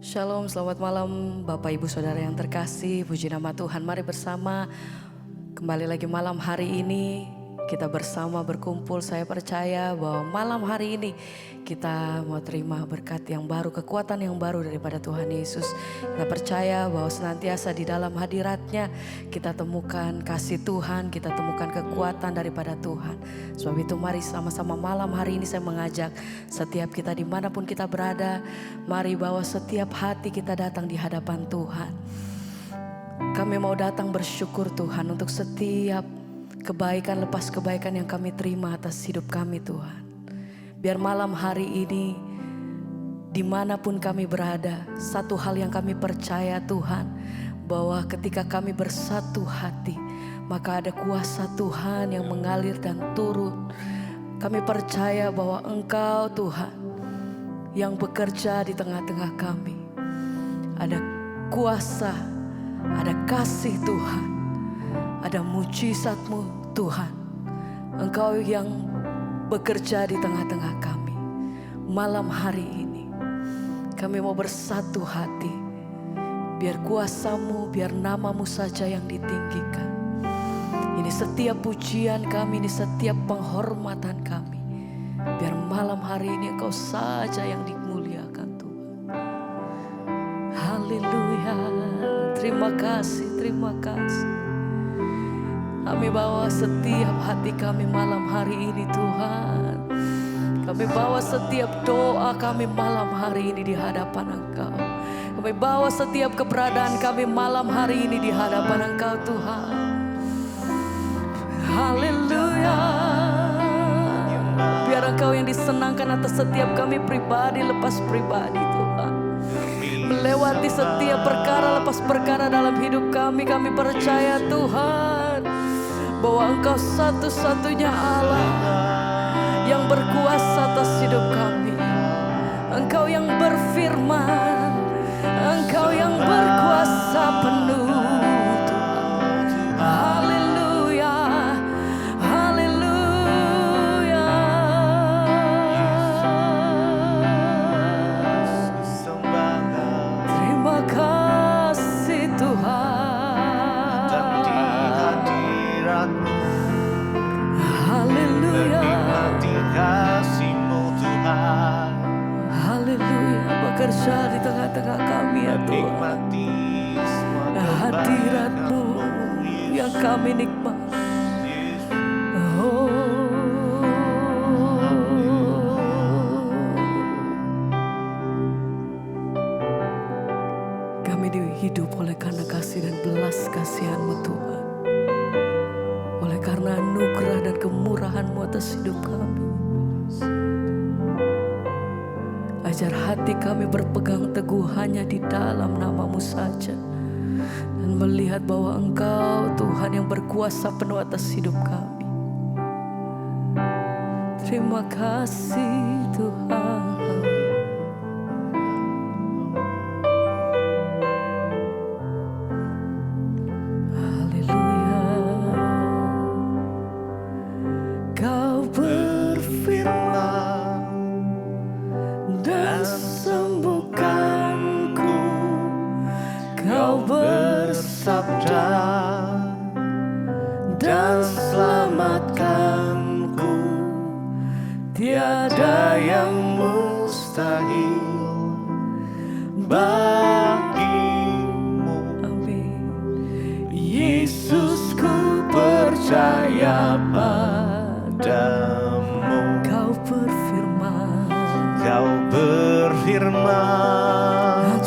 Shalom, selamat malam Bapak Ibu Saudara yang terkasih, puji nama Tuhan. Mari bersama kembali lagi malam hari ini kita bersama berkumpul. Saya percaya bahwa malam hari ini kita mau terima berkat yang baru, kekuatan yang baru daripada Tuhan Yesus. Kita percaya bahwa senantiasa di dalam hadirat-Nya kita temukan kasih Tuhan, kita temukan kekuatan daripada Tuhan. Sebab itu mari sama-sama malam hari ini saya mengajak setiap kita dimanapun kita berada, mari bawa setiap hati kita datang di hadapan Tuhan. Kami mau datang bersyukur Tuhan untuk setiap kebaikan lepas kebaikan yang kami terima atas hidup kami Tuhan. Biar malam hari ini dimanapun kami berada, satu hal yang kami percaya Tuhan, bahwa ketika kami bersatu hati, maka ada kuasa Tuhan yang mengalir dan turun. Kami percaya bahwa Engkau Tuhan yang bekerja di tengah-tengah kami. Ada kuasa, ada kasih Tuhan, ada mujizat-Mu Tuhan. Engkau yang bekerja di tengah-tengah kami. Malam hari ini kami mau bersatu hati. Biar kuasa-Mu, biar nama-Mu saja yang ditinggikan. Ini setiap pujian kami, ini setiap penghormatan kami. Biar malam hari ini Engkau saja yang dimuliakan Tuhan. Haleluya. Terima kasih, terima kasih. Kami bawa setiap hati kami malam hari ini Tuhan. Kami bawa setiap doa kami malam hari ini di hadapan Engkau. Kami bawa setiap keberadaan kami malam hari ini di hadapan Engkau Tuhan. Haleluya. Biar Engkau yang disenangkan atas setiap kami pribadi lepas pribadi Tuhan. Melewati setiap perkara lepas perkara dalam hidup kami. Kami percaya Tuhan bahwa Engkau satu-satunya Allah yang berkuasa atas hidup kami. Engkau yang berfirman, Engkau yang berkuasa penuh Tuhan. Haleluya, haleluya. Terima kasih Tuhan. Haleluya. Haleluya. Bekerja di tengah-tengah kami ya Tuhan. Hadirat-Mu yang kami nikmati. Oh. Kami hidup oleh karena kasih dan belas kasihan-Mu Tuhan. Oleh karena anugerah dan kemurahan-Mu atas hidup kami. Ajar hati kami berpegang teguh hanya di dalam nama-Mu saja, dan melihat bahwa Engkau Tuhan yang berkuasa penuh atas hidup kami. Terima kasih Tuhan. Haleluya. Kau berfirman dan sembuhkanku, Kau bersabda dan selamatkanku. Tiada yang mustahil bagimu. Amin. Yesus, ku percaya padamu. Kau berfirman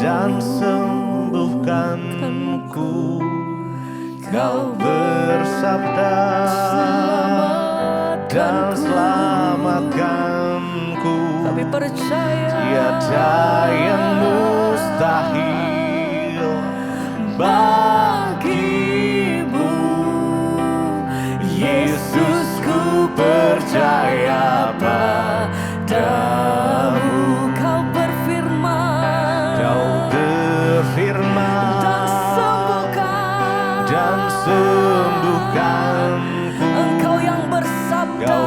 dan sembuhkanku. Kau bersabda dan selamatkanku. Kami percaya tiada yang mustahil bagimu. Yesus, ku percaya padamu. Kau berfirman dan sembuhkanku. Engkau yang bersabda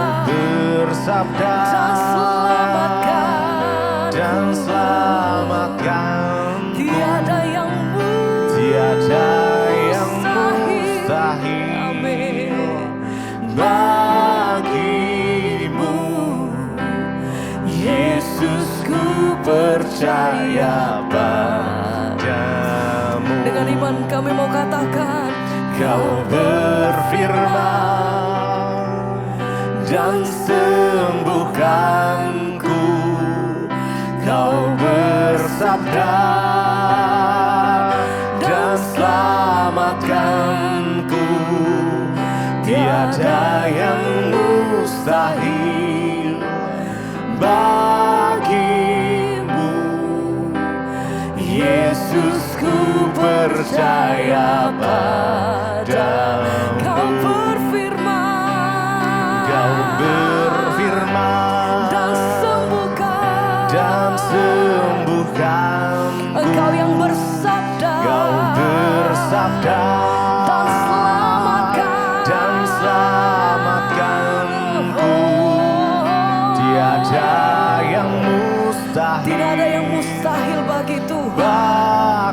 dan selamatkan. Tiada yang mustahil bagimu. Yesus, ku percaya padamu. Dengan iman kami mau katakan, Kau berfirman dan sembuhkanku. Kau bersabda dan selamatkanku. Tiada yang mustahil bagimu. Yesus, ku percaya padamu. Kau berfirman dan sembuhkan. Engkau yang bersabda dan selamatkanku. Tiada yang mustahil. Tidak ada yang mustahil bagi Tuhan.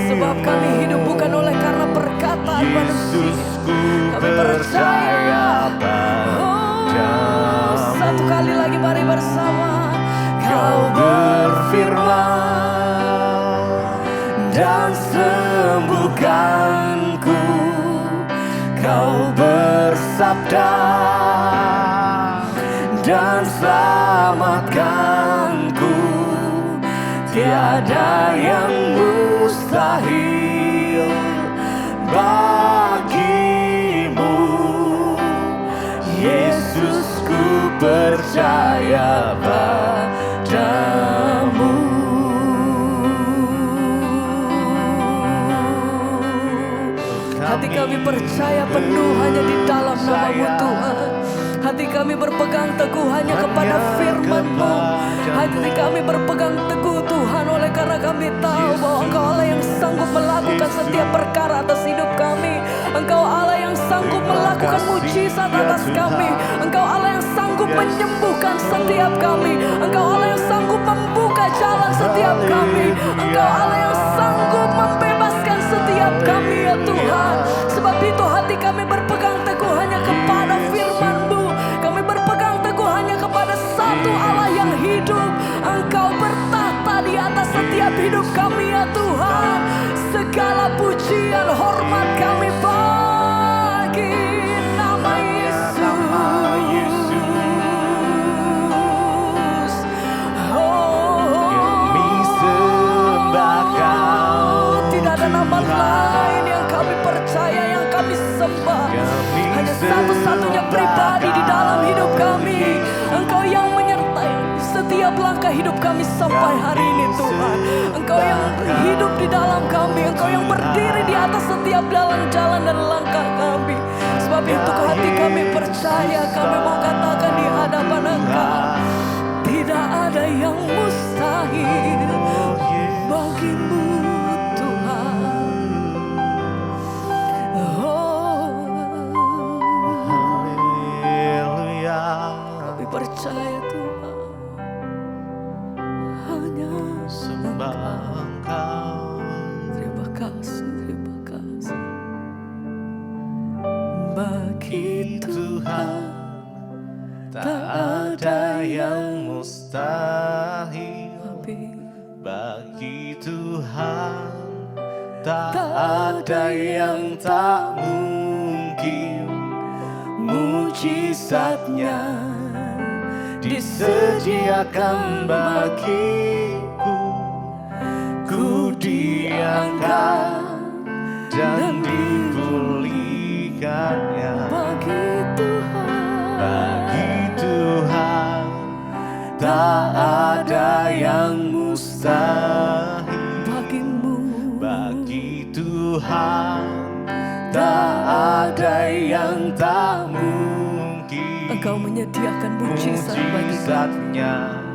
Sebab kami hidup bukan oleh karena perkataan manusia. Kami percaya padamu. Satu kali lagi mari bersama. Kau berfirman dan sembuhkanku. Kau bersabda dan selamatkanku. Tiada yang mustahil bagimu. Yesus, ku percaya padamu. Hati kami percaya penuh hanya di dalam nama-Mu Tuhan. Hati kami berpegang teguh hanya kepada firman-Mu. Hati kami berpegang teguh Tuhan oleh karena kami tahu bahwa Engkau Allah yang sanggup melakukan setiap perkara atas hidup kami. Engkau Allah yang sanggup melakukan mujizat atas kami. Engkau Allah yang sanggup menyembuhkan setiap kami. Engkau Allah yang sanggup membuka jalan setiap kami. Engkau Allah yang sanggup membebaskan setiap kami ya Tuhan. Sebab itu hati kami berpegang teguh hanya kepada firman-Mu. Kami berpegang teguh hanya kepada satu Allah yang hidup. Engkau bertahta di atas setiap hidup kami ya Tuhan. Segala pujian hormat kami bagi nama Yesus. Tidak ada nama lain yang kami percaya, yang kami sembah. Hanya satu-satunya pribadi di dalam hidup kami. Engkau yang menyertai setiap langkah hidup kami sampai hari ini Tuhan. Engkau yang hidup di dalam kami, Engkau yang berdiri di atas setiap jalan-jalan dan langkah kami. Sebab itu hati kami percaya, kami mau katakan di hadapan Engkau, tidak ada yang mustahil bagimu Tuhan. Haleluya. Kami percaya Tuhan, hanya Sembah Engkau. terima kasih, terima kasih. Bagi Tuhan tak ada yang mustahil. Bagi Tuhan tak ada yang tak mungkin. Mujizatnya disediakan bagiku. Ku diangkat dan dipulihkannya. Bagi Tuhan tak ada yang mustahil. Bagi Tuhan tak ada yang tak mungkin. Engkau menyediakan mujizat bagi kami.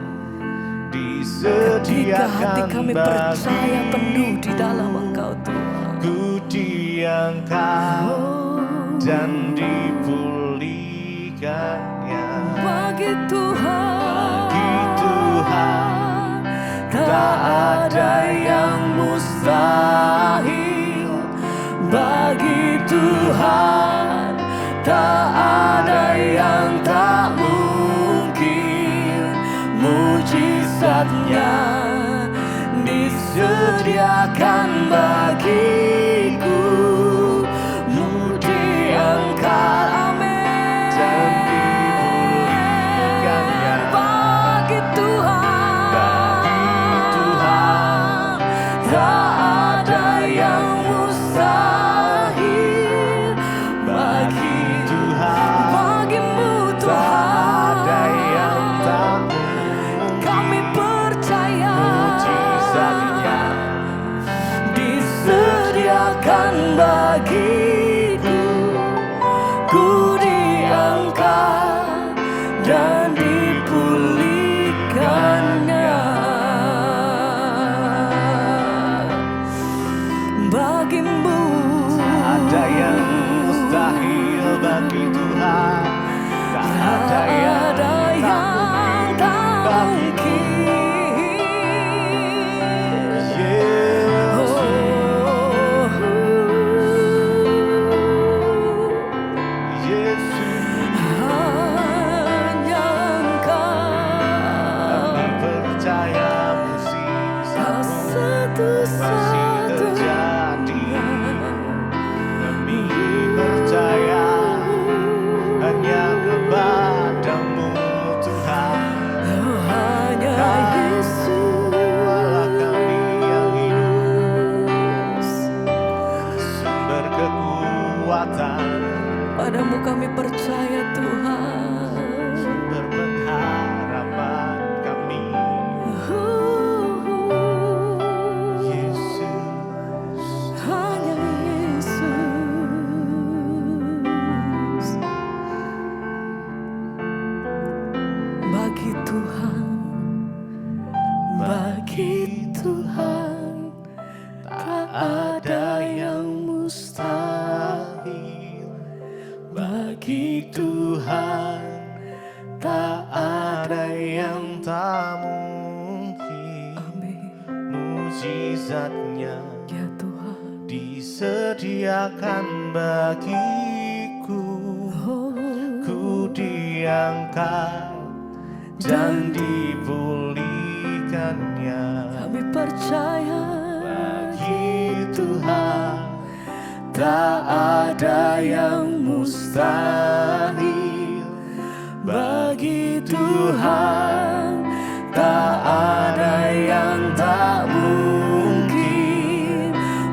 Ketika hati kami percaya penuh di dalam Engkau Tuhan, Ku diangkat dan dipulihkannya. bagi Tuhan Tak ada yang mustahil. Bagi Tuhan tak ada yang tak mungkin. Mujizatnya disediakan bagiku. Mu diangkat dan dipulihkannya. bagi Tuhan Tak ada yang mustahil. Bagi Tuhan bagimu tak ada Tuhan. yang tak mungkin. Kami percaya Mujizatnya disediakan bagiku. Ku diangkat dan dipulihkannya. bagimu. Ada yang mustahil bagi Tuhan. Tak ada yang tak mungkin. Yesus, Yesus, Hanya Engkau kami percaya mujizatmu masih terjadi. Kami percaya hanya kepadamu Tuhan. hanya Yesus. Allah kami yang hidup, sumber kekuatan, Padamu kami percaya Tuhan. sumber pengharapan kami. Yesus, Hanya Yesus. Bagi Tuhan tak ada yang mustahil. Bagi Tuhan tak ada yang tak mungkin. Amin. Mujizatnya Ya Tuhan. disediakan bagiku. Ku diangkat dan dipulihkannya. Kami percaya Bagi Tuhan tak ada yang mustahil. Bagi Tuhan tak ada yang tak mungkin.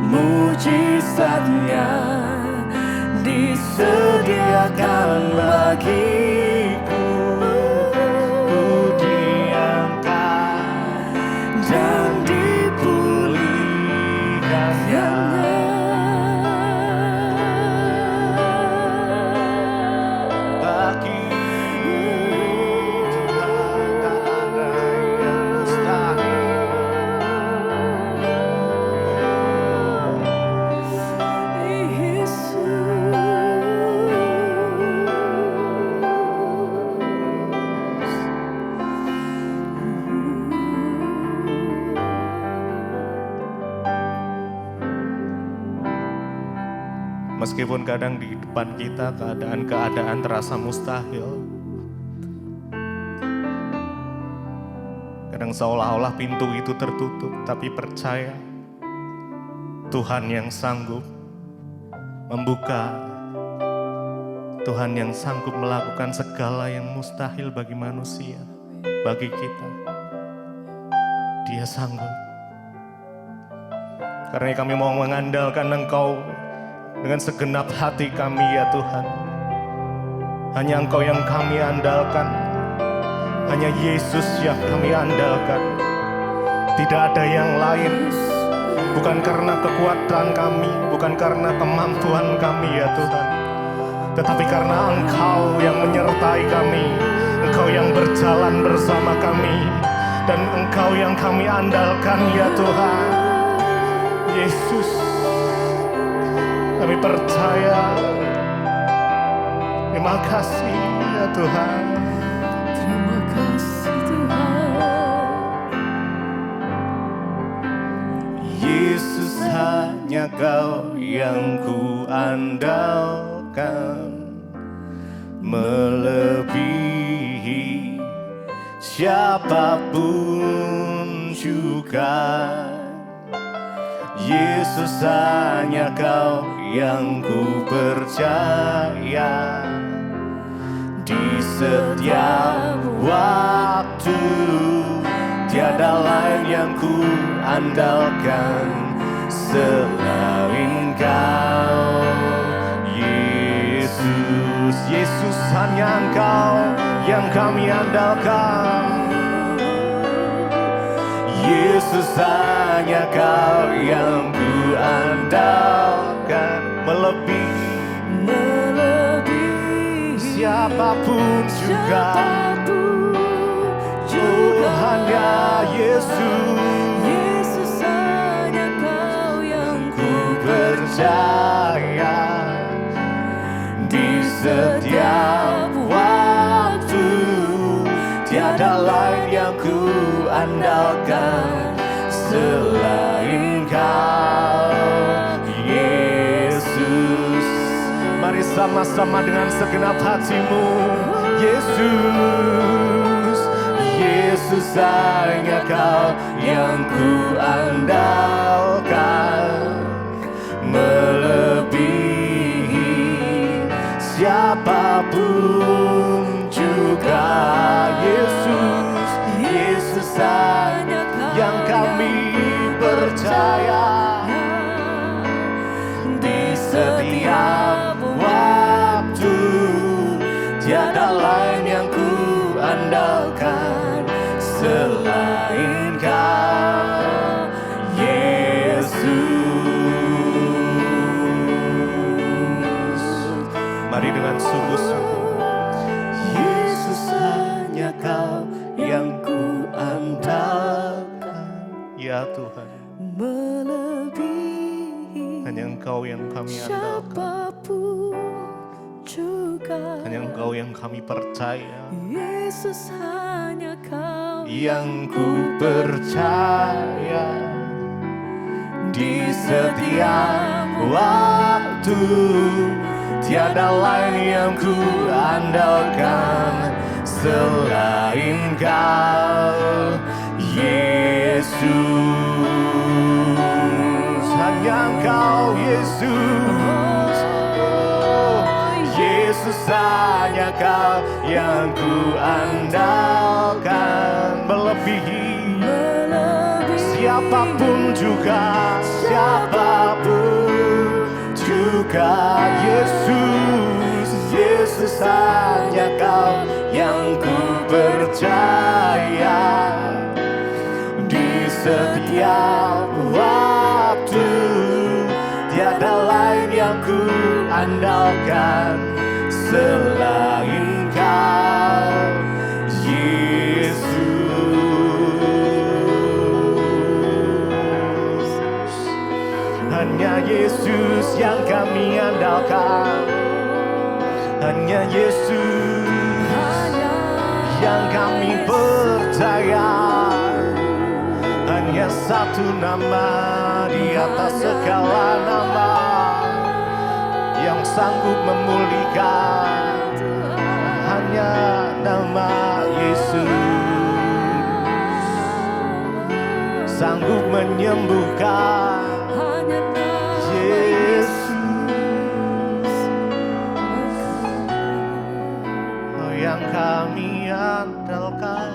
Mujizatnya disediakan bagiku. Ku diangkat Meskipun kadang di depan kita keadaan-keadaan terasa mustahil. Kadang seolah-olah pintu itu tertutup, tapi percaya Tuhan yang sanggup membuka, Tuhan yang sanggup melakukan segala yang mustahil bagi manusia, bagi kita. Dia sanggup. Karena kami mau mengandalkan Engkau dengan segenap hati kami ya Tuhan. Hanya Engkau yang kami andalkan. Hanya Yesus yang kami andalkan. Tidak ada yang lain. Bukan karena kekuatan kami, bukan karena kemampuan kami ya Tuhan. Tetapi karena Engkau yang menyertai kami. Engkau yang berjalan bersama kami. Dan Engkau yang kami andalkan ya Tuhan. Yesus, kami percaya. Terima kasih ya Tuhan. Terima kasih Tuhan. Yesus hanya Kau yang ku andalkan, melebihi siapapun juga. Yesus hanya Kau yang ku percaya. Di setiap waktu tiada lain yang ku andalkan selain Kau. Yesus, Yesus hanya Engkau yang kami andalkan. Yesus hanya Kau yang ku andalkan, melebihi siapapun juga. Hanya Yesus, Yesus hanya Kau yang ku percaya. Di setiap waktu tiada lain yang ku andalkan selain Kau, Yesus. Mari sama-sama dengan segenap hatimu. Yesus, Yesus hanya Kau yang ku andalkan, melebihi siapapun juga. Yesus, Yesus hanya yang kami percaya. Di setiap waktu tiada lain yang ku andalkan selain Kau, Yesus. Mari dengan sungguh-sungguh. Yesus hanya Kau yang ku andalkan ya Tuhan. melebihi Hanya Engkau yang kami andalkan. siapapun juga. Hanya Engkau yang kami percaya. Yesus hanya Kau Yang ku percaya. Di setiap waktu tiada lain yang ku andalkan selain Kau, Yesus. Hanya Engkau Yesus. Oh, Yesus hanya Kau yang ku andalkan, melebihi siapapun juga, siapapun juga. Yesus, Yesus hanya Kau yang ku percaya. Di setiap waktu tiada lain yang ku andalkan selain Kau, Yesus. Hanya Yesus yang kami andalkan. Hanya Yesus yang kami percaya. Hanya satu nama di atas segala nama. yang sanggup memulihkan, hanya nama Yesus sanggup menyembuhkan. Yesus, oh yang kami andalkan.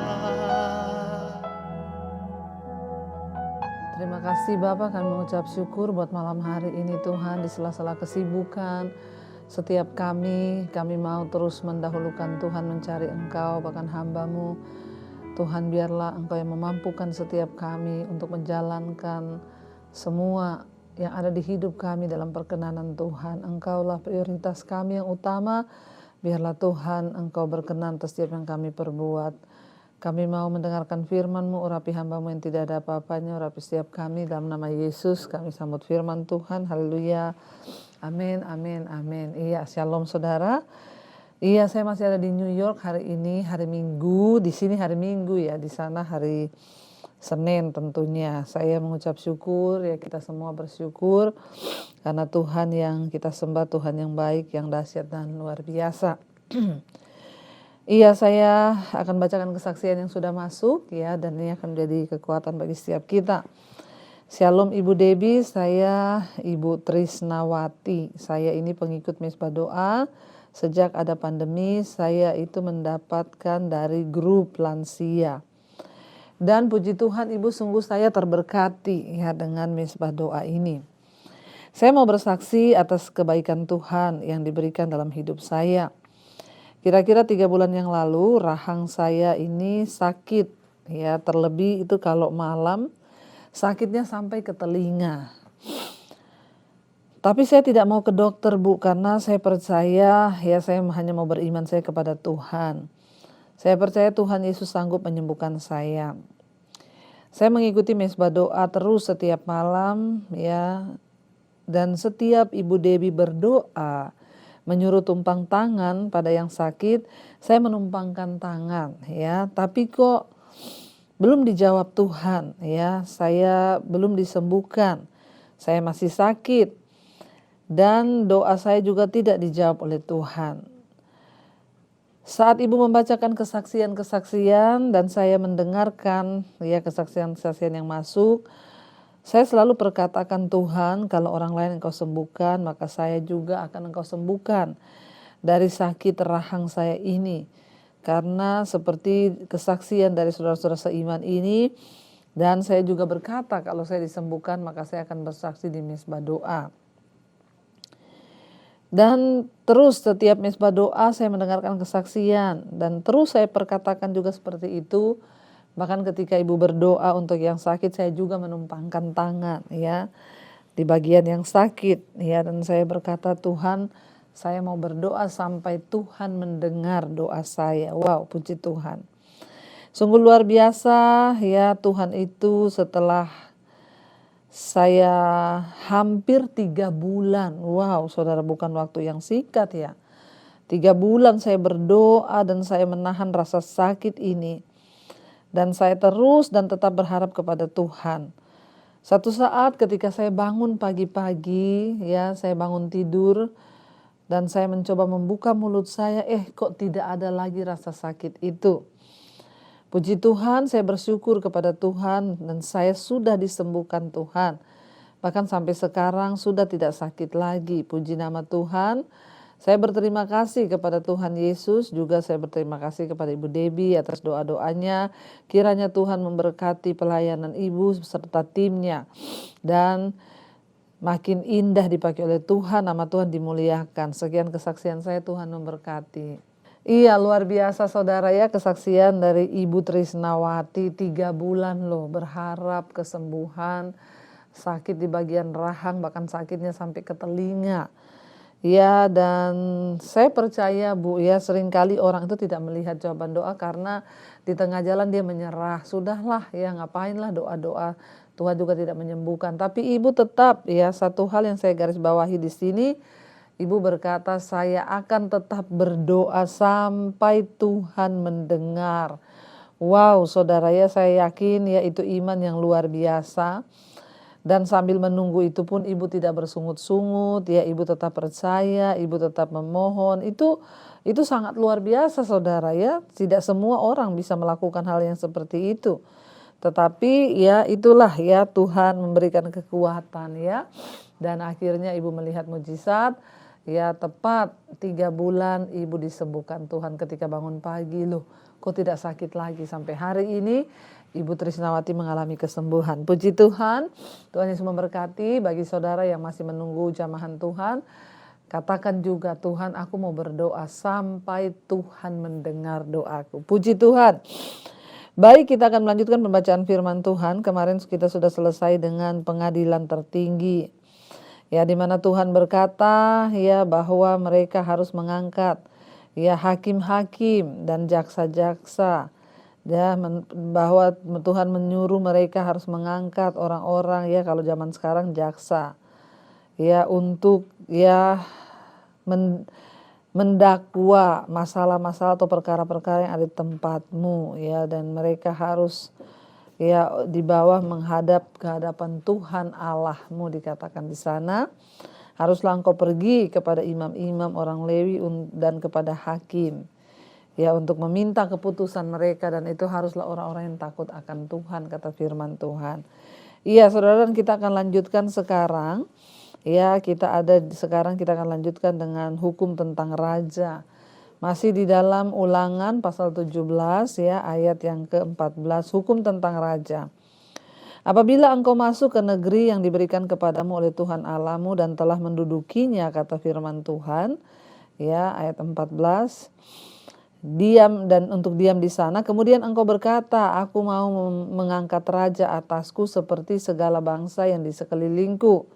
Terima kasih Bapak, kami mengucap syukur buat malam hari ini Tuhan. Di sela-sela kesibukan setiap kami mau terus mendahulukan Tuhan, mencari Engkau, bahkan hamba-Mu. Tuhan, biarlah Engkau yang memampukan setiap kami untuk menjalankan semua yang ada di hidup kami dalam perkenanan Tuhan. Engkaulah prioritas kami yang utama. Biarlah Tuhan Engkau berkenan atas setiap yang kami perbuat. Kami mau mendengarkan firman-Mu, urapi hamba-Mu yang tidak ada apa-apanya, urapi setiap kami dalam nama Yesus. Kami sambut firman Tuhan, haleluya. Amin, amin, amin. Iya, shalom saudara. Iya, saya masih ada di New York hari ini, hari Minggu. Di sini hari Minggu ya, di sana hari Senin tentunya. Saya mengucap syukur, ya kita semua bersyukur karena Tuhan yang kita sembah, Tuhan yang baik, yang dahsyat dan luar biasa. Iya, saya akan bacakan kesaksian yang sudah masuk ya, dan ini akan menjadi kekuatan bagi setiap kita. Shalom Ibu Debbie, saya Ibu Trisnawati. Saya ini pengikut Mesbah Doa. Sejak ada pandemi, saya itu mendapatkan dari grup lansia. Dan puji Tuhan Ibu, sungguh saya terberkati ya dengan Mesbah Doa ini. Saya mau bersaksi atas kebaikan Tuhan yang diberikan dalam hidup saya. Kira-kira 3 bulan yang lalu rahang saya ini sakit ya, terlebih itu kalau malam sakitnya sampai ke telinga. Tapi saya tidak mau ke dokter Bu, karena saya percaya ya, saya hanya mau beriman saya kepada Tuhan. Saya percaya Tuhan Yesus sanggup menyembuhkan saya. Saya mengikuti Mesbah Doa terus setiap malam ya, dan setiap Ibu Debbie berdoa menyuruh tumpang tangan pada yang sakit, saya menumpangkan tangan ya, tapi kok belum dijawab Tuhan ya, saya belum disembuhkan, saya masih sakit. Dan doa saya juga tidak dijawab oleh Tuhan. Saat Ibu membacakan kesaksian-kesaksian dan saya mendengarkan ya kesaksian-kesaksian yang masuk, saya selalu berkatakan, Tuhan, kalau orang lain Engkau sembuhkan, maka saya juga akan Engkau sembuhkan dari sakit rahang saya ini. Karena seperti kesaksian dari saudara-saudara seiman ini, dan saya juga berkata kalau saya disembuhkan maka saya akan bersaksi di Mesbah Doa. Dan terus setiap Mesbah Doa saya mendengarkan kesaksian, dan terus saya perkatakan juga seperti itu. Bahkan ketika Ibu berdoa untuk yang sakit, saya juga menumpangkan tangan ya di bagian yang sakit ya, dan saya berkata, Tuhan, saya mau berdoa sampai Tuhan mendengar doa saya. Wow, puji Tuhan. Sungguh luar biasa ya Tuhan itu. Setelah saya hampir 3 bulan, wow saudara, bukan waktu yang singkat ya. 3 bulan saya berdoa dan saya menahan rasa sakit ini. Dan saya terus dan tetap berharap kepada Tuhan. Satu saat ketika saya bangun pagi-pagi ya, saya bangun tidur dan saya mencoba membuka mulut saya, kok tidak ada lagi rasa sakit itu. Puji Tuhan, saya bersyukur kepada Tuhan dan saya sudah disembuhkan Tuhan. Bahkan sampai sekarang sudah tidak sakit lagi. Puji nama Tuhan. Saya berterima kasih kepada Tuhan Yesus. Juga saya berterima kasih kepada Ibu Debbie atas doa-doanya. Kiranya Tuhan memberkati pelayanan Ibu beserta timnya. Dan makin indah dipakai oleh Tuhan, nama Tuhan dimuliakan. Sekian kesaksian saya, Tuhan memberkati. Iya, luar biasa saudara ya, kesaksian dari Ibu Trisnawati. 3 bulan loh berharap kesembuhan, sakit di bagian rahang, bahkan sakitnya sampai ke telinga. Ya, dan saya percaya Bu ya, seringkali orang itu tidak melihat jawaban doa karena di tengah jalan dia menyerah. Sudahlah ya, ngapainlah doa-doa, Tuhan juga tidak menyembuhkan. Tapi Ibu tetap ya, satu hal yang saya garis bawahi di sini, Ibu berkata, saya akan tetap berdoa sampai Tuhan mendengar. Wow saudara ya, saya yakin ya itu iman yang luar biasa. Dan sambil menunggu itu pun ibu tidak bersungut-sungut, ya ibu tetap percaya, ibu tetap memohon. Itu sangat luar biasa saudara ya. Tidak semua orang bisa melakukan hal yang seperti itu. Tetapi ya itulah ya Tuhan memberikan kekuatan ya. Dan akhirnya ibu melihat mujizat. Ya tepat 3 bulan ibu disembuhkan Tuhan ketika bangun pagi. Loh kok tidak sakit lagi sampai hari ini. Ibu Trisnawati mengalami kesembuhan. Puji Tuhan, Tuhan Yesus memberkati. Bagi saudara yang masih menunggu jamahan Tuhan, katakan juga, Tuhan aku mau berdoa sampai Tuhan mendengar doaku. Puji Tuhan. Baik, kita akan melanjutkan pembacaan firman Tuhan. Kemarin kita sudah selesai dengan pengadilan tertinggi. Ya, di mana Tuhan berkata ya bahwa mereka harus mengangkat ya hakim-hakim dan jaksa-jaksa. Ya, bahwa Tuhan menyuruh mereka harus mengangkat orang-orang ya kalau zaman sekarang jaksa ya untuk ya mendakwa masalah-masalah atau perkara-perkara yang ada di tempatmu ya, dan mereka harus ya di bawah menghadap ke hadapan Tuhan Allahmu, dikatakan di sana. Haruslah engkau pergi kepada imam-imam orang Lewi dan kepada hakim ya untuk meminta keputusan mereka, dan itu haruslah orang-orang yang takut akan Tuhan, kata firman Tuhan. Iya saudara, dan kita akan lanjutkan sekarang. Ya sekarang kita akan lanjutkan dengan hukum tentang raja. Masih di dalam Ulangan pasal 17 ya ayat yang ke-14, hukum tentang raja. Apabila engkau masuk ke negeri yang diberikan kepadamu oleh Tuhan Allahmu dan telah mendudukinya, kata firman Tuhan ya ayat 14. Untuk diam di sana, kemudian engkau berkata, aku mau mengangkat raja atasku seperti segala bangsa yang di sekelilingku.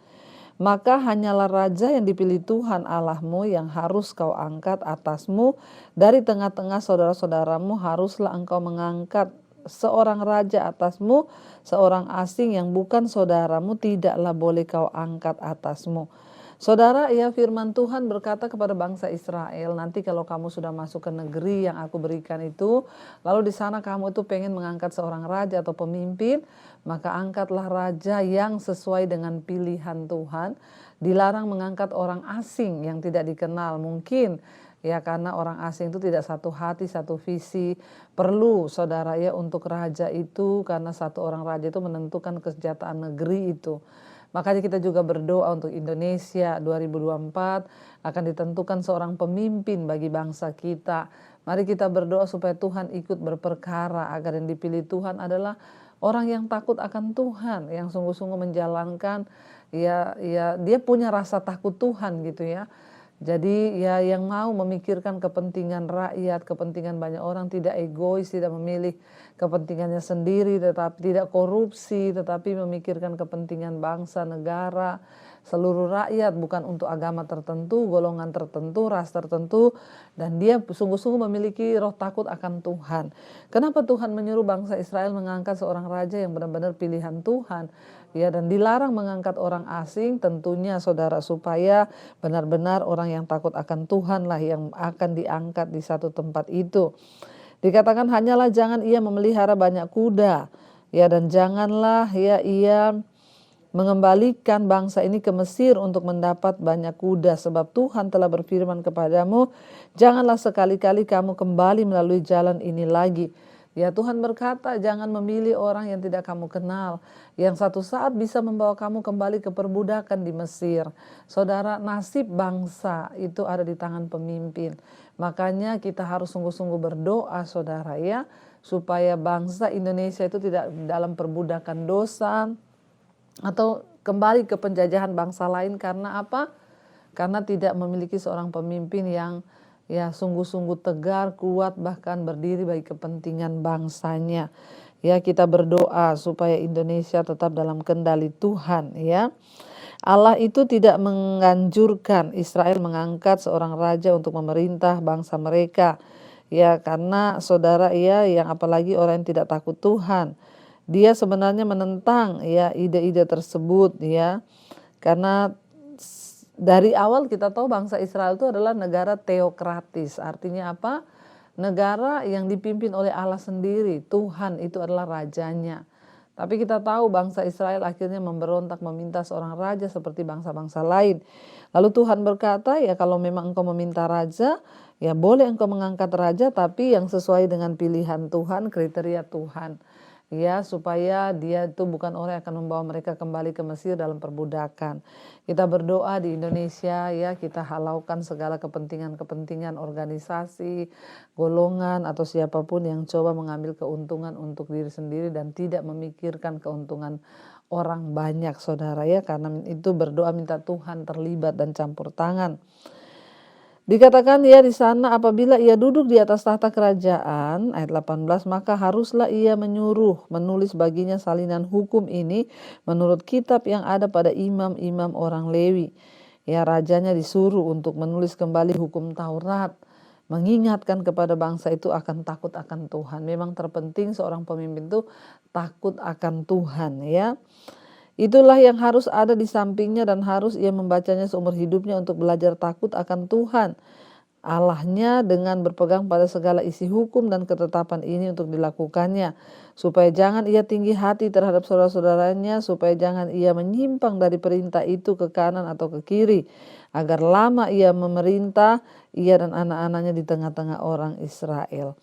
Maka hanyalah raja yang dipilih Tuhan Allahmu yang harus kau angkat atasmu. Dari tengah-tengah saudara-saudaramu haruslah engkau mengangkat seorang raja atasmu. Seorang asing yang bukan saudaramu tidaklah boleh kau angkat atasmu. Saudara, ya firman Tuhan berkata kepada bangsa Israel, nanti kalau kamu sudah masuk ke negeri yang aku berikan itu, lalu di sana kamu itu pengen mengangkat seorang raja atau pemimpin, maka angkatlah raja yang sesuai dengan pilihan Tuhan. Dilarang mengangkat orang asing yang tidak dikenal. Mungkin ya karena orang asing itu tidak satu hati, satu visi. Perlu saudara ya untuk raja itu, karena satu orang raja itu menentukan kesejahteraan negeri itu. Makanya kita juga berdoa untuk Indonesia 2024 akan ditentukan seorang pemimpin bagi bangsa kita. Mari kita berdoa supaya Tuhan ikut berperkara, agar yang dipilih Tuhan adalah orang yang takut akan Tuhan, yang sungguh-sungguh menjalankan ya dia punya rasa takut Tuhan gitu ya. Jadi ya yang mau memikirkan kepentingan rakyat, kepentingan banyak orang, tidak egois, tidak memilih kepentingannya sendiri, tetapi tidak korupsi, tetapi memikirkan kepentingan bangsa, negara, seluruh rakyat, bukan untuk agama tertentu, golongan tertentu, ras tertentu, dan dia sungguh-sungguh memiliki roh takut akan Tuhan. Kenapa Tuhan menyuruh bangsa Israel mengangkat seorang raja yang benar-benar pilihan Tuhan? Ya, dan dilarang mengangkat orang asing, tentunya saudara, supaya benar-benar orang yang takut akan Tuhan lah yang akan diangkat di satu tempat itu. Dikatakan hanyalah jangan ia memelihara banyak kuda, ya, dan janganlah ya ia mengembalikan bangsa ini ke Mesir untuk mendapat banyak kuda, sebab Tuhan telah berfirman kepadamu, janganlah sekali-kali kamu kembali melalui jalan ini lagi. Ya, Tuhan berkata, jangan memilih orang yang tidak kamu kenal, yang satu saat bisa membawa kamu kembali ke perbudakan di Mesir. Saudara, nasib bangsa itu ada di tangan pemimpin. Makanya kita harus sungguh-sungguh berdoa saudara ya, supaya bangsa Indonesia itu tidak dalam perbudakan dosa atau kembali ke penjajahan bangsa lain. Karena apa? Karena tidak memiliki seorang pemimpin yang ya sungguh-sungguh tegar, kuat, bahkan berdiri bagi kepentingan bangsanya. Ya, kita berdoa supaya Indonesia tetap dalam kendali Tuhan ya. Allah itu tidak menganjurkan Israel mengangkat seorang raja untuk memerintah bangsa mereka. Ya, karena saudara ya, yang apalagi orang yang tidak takut Tuhan. Dia sebenarnya menentang ya ide-ide tersebut ya. Karena dari awal kita tahu bangsa Israel itu adalah negara teokratis. Artinya apa? Negara yang dipimpin oleh Allah sendiri. Tuhan itu adalah rajanya. Tapi kita tahu bangsa Israel akhirnya memberontak meminta seorang raja seperti bangsa-bangsa lain. Lalu Tuhan berkata, ya kalau memang engkau meminta raja, ya boleh engkau mengangkat raja, tapi yang sesuai dengan pilihan Tuhan, kriteria Tuhan. Ya, supaya dia itu bukan orang yang akan membawa mereka kembali ke Mesir dalam perbudakan. Kita berdoa di Indonesia, ya kita halaukan segala kepentingan-kepentingan organisasi, golongan atau siapapun yang coba mengambil keuntungan untuk diri sendiri dan tidak memikirkan keuntungan orang banyak, saudara, ya, karena itu berdoa minta Tuhan terlibat dan campur tangan. Dikatakan ya di sana, apabila ia duduk di atas tahta kerajaan, ayat 18, maka haruslah ia menulis baginya salinan hukum ini menurut kitab yang ada pada imam-imam orang Lewi. Ya, rajanya disuruh untuk menulis kembali hukum Taurat, mengingatkan kepada bangsa itu akan takut akan Tuhan. Memang terpenting seorang pemimpin itu takut akan Tuhan, ya. Itulah yang harus ada di sampingnya dan harus ia membacanya seumur hidupnya untuk belajar takut akan Tuhan Allahnya dengan berpegang pada segala isi hukum dan ketetapan ini untuk dilakukannya. Supaya jangan ia tinggi hati terhadap saudara-saudaranya, supaya jangan ia menyimpang dari perintah itu ke kanan atau ke kiri. Agar lama ia memerintah, ia dan anak-anaknya di tengah-tengah orang Israel.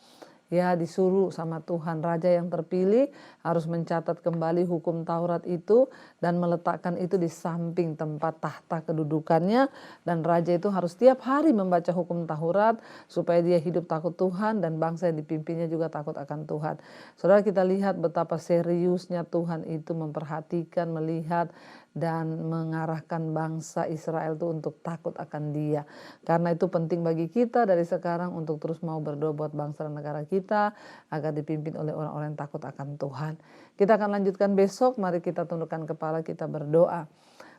Ya, disuruh sama Tuhan, raja yang terpilih harus mencatat kembali hukum Taurat itu dan meletakkan itu di samping tempat tahta kedudukannya, dan raja itu harus tiap hari membaca hukum Taurat supaya dia hidup takut Tuhan dan bangsa yang dipimpinnya juga takut akan Tuhan. Saudara, kita lihat betapa seriusnya Tuhan itu memperhatikan, melihat dan mengarahkan bangsa Israel itu untuk takut akan Dia. Karena itu penting bagi kita dari sekarang untuk terus mau berdoa buat bangsa dan negara kita agar dipimpin oleh orang-orang yang takut akan Tuhan. Kita akan lanjutkan besok, mari kita tundukkan kepala, kita berdoa.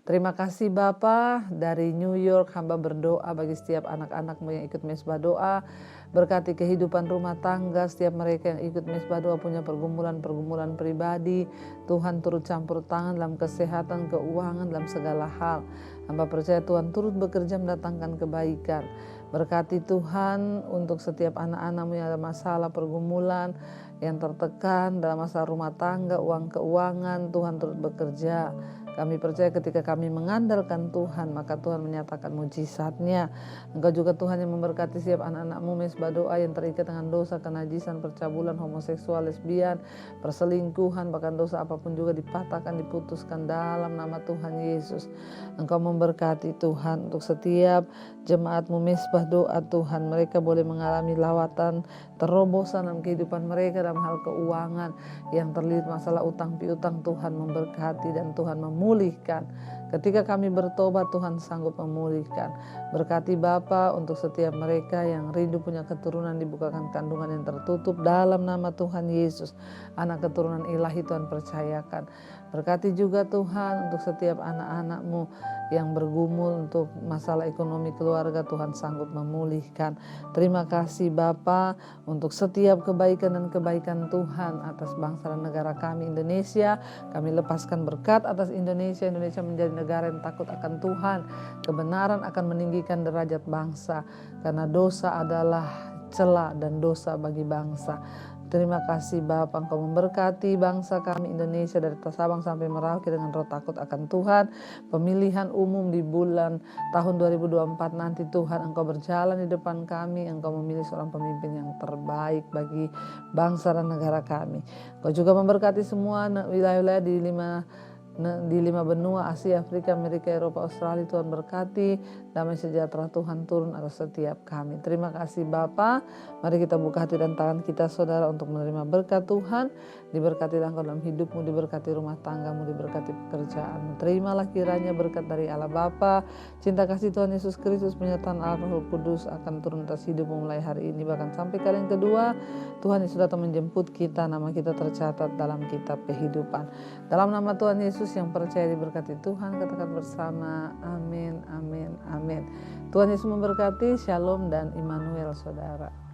Terima kasih Bapa, dari New York hamba berdoa bagi setiap anak-anakmu yang ikut mesbah doa. Berkati kehidupan rumah tangga setiap mereka yang ikut mesbah doa punya pergumulan-pergumulan pribadi. Tuhan turut campur tangan dalam kesehatan, keuangan, dalam segala hal. Hamba percaya Tuhan turut bekerja mendatangkan kebaikan. Berkati Tuhan untuk setiap anak-anakmu yang ada masalah pergumulan, yang tertekan dalam masalah rumah tangga, keuangan, Tuhan turut bekerja. Kami percaya ketika kami mengandalkan Tuhan, maka Tuhan menyatakan mujizatnya. Engkau juga Tuhan yang memberkati setiap anak-anakmu mesbah doa yang terikat dengan dosa, kenajisan, percabulan, homoseksual, lesbian, perselingkuhan, bahkan dosa apapun juga dipatahkan, diputuskan dalam nama Tuhan Yesus. Engkau memberkati Tuhan untuk setiap jemaatmu mesbah doa Tuhan. Mereka boleh mengalami lawatan, terobosan dalam kehidupan mereka dalam hal keuangan yang terlilit masalah utang piutang. Tuhan memberkati dan Tuhan memulihkan. Ketika kami bertobat, Tuhan sanggup memulihkan. Berkati Bapa untuk setiap mereka yang rindu punya keturunan, dibukakan kandungan yang tertutup dalam nama Tuhan Yesus. Anak keturunan ilahi Tuhan percayakan. Berkati juga Tuhan untuk setiap anak-anak-Mu yang bergumul untuk masalah ekonomi keluarga, Tuhan sanggup memulihkan. Terima kasih Bapa untuk setiap kebaikan dan kebaikan Tuhan atas bangsa dan negara kami Indonesia. Kami lepaskan berkat atas Indonesia. Indonesia menjadi negara yang takut akan Tuhan. Kebenaran akan meninggikan derajat bangsa, karena dosa adalah celah dan dosa bagi bangsa. Terima kasih Bapa, Engkau memberkati bangsa kami Indonesia dari Sabang sampai Merauke dengan roh takut akan Tuhan. Pemilihan umum di bulan tahun 2024 nanti Tuhan, Engkau berjalan di depan kami. Engkau memilih seorang pemimpin yang terbaik bagi bangsa dan negara kami. Engkau juga memberkati semua wilayah-wilayah di lima benua, Asia, Afrika, Amerika, Eropa, Australia. Tuhan berkati, damai sejahtera Tuhan turun atas setiap kami. Terima kasih Bapa. Mari kita buka hati dan tangan kita saudara untuk menerima berkat Tuhan. Diberkati engkau dalam hidupmu, diberkati rumah tanggamu, diberkati pekerjaanmu. Terimalah kiranya berkat dari Allah Bapa, cinta kasih Tuhan Yesus Kristus, penyertaan Allah Roh Kudus akan turun atas hidupmu mulai hari ini bahkan sampai kali yang kedua. Tuhan Yesus datang menjemput kita, nama kita tercatat dalam kitab kehidupan. Dalam nama Tuhan Yesus yang percaya diberkati Tuhan, katakan bersama amin, amin, amin. Tuhan Yesus memberkati. Shalom dan Immanuel saudara.